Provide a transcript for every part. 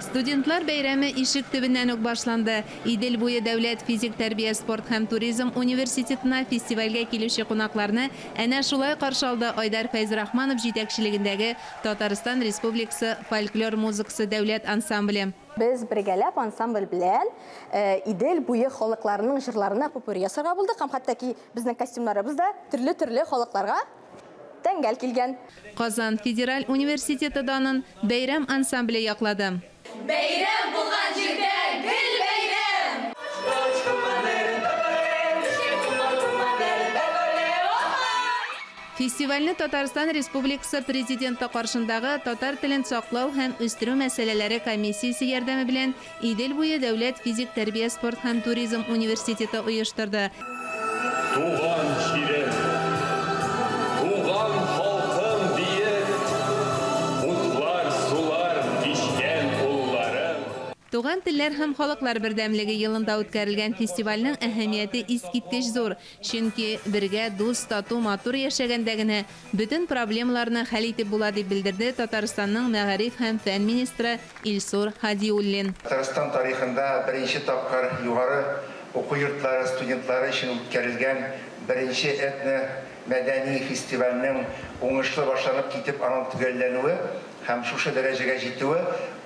Студентлар бәйрәме ишек төбеннән үк башланды. Идел буе дәүләт физик тәрбия, спорт һәм туризм университетына фестивальгә килүче кунакларны әнә шулай каршы алды Айдар Фәйзрахманов җитәкчелегендәге Татарстан Республикасы фольклор музыкасы дәүләт ансамбле. Без бергәләп ансамбль белән Идел буе халыкларының җырларына попури ясарга булдык. Һәм хәтта безнең костюмнарыбыз да төрле халыкларга тәңгәл килгән. Казан Федераль университеты данын бәйрәм ансамбле яклады. Бәйрәм булган җирдә гел бәйрәм! Фестивальне Татарстан Республикасы президенты каршындагы татар телен саклау һәм үстерү мәсьәләләре комиссиясе ярдәме белән Идел буе дәүләт физик тәрбия, спорт һәм туризм университеты оештырды. Туган җирем, туган халкым диеп, утлар, сулар кичкән улларым. Туган телләр һәм халыклар бердәмлеге елында үткәрелгән фестивальнең әһәмияте искиткеч зур. Чөнки бергә дус, тату, матур яшәгәндә генә бөтен проблемаларны хәл итеп була дип белдерде Татарстанның мәгариф һәм фән министры Илсур Хадиуллин. Татарстан тарихында беренче тапкыр югары уку йортлары студентлары өчен үткәрелгән беренче этно-мәдәни фестивальнең уңышлы башланып китеп аның төгәлләнүе һәм шушы дәрәҗәгә җитүе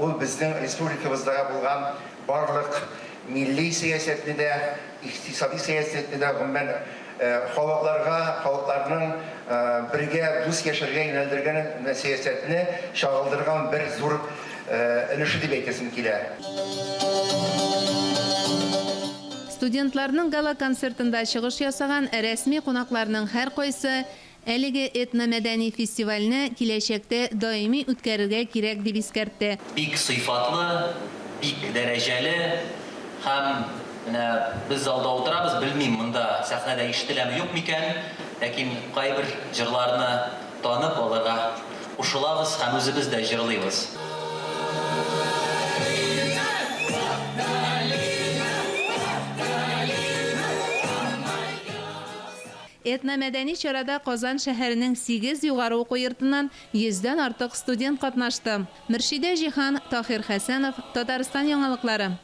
ул безнең республикабызда булган барлык милли сәясәтне дә, икътисади сәясәтне дә гомумән халыкларның бергә дус яшәргә юнәлдергән сәясәтне чагылдырган бер зур өлеше дип әйтәсем килә. Студентларның гала концертында чыгыш ясаган рәсми кунакларның һәр кайсы әлеге этномәдәни фестивальне киләчәктә даими үткәрергә кирәк дип искәртте. Бик сыйфатлы, бик дәрәҗәле һәм без алда утырабыз, белмим, монда сәхнәдә ишетеләме юк микән, ләкин кайбер җырларны танып алырга кушылабыз һәм үзебез дә җырлыйбыз. Этномәдәни чарада Казан шәһәренең 8 югары уку йортыннан 100дән артык студент катнашты. Мөршидә Җиһан, Таһир Хәсәнов, Татарстан яңалыклары.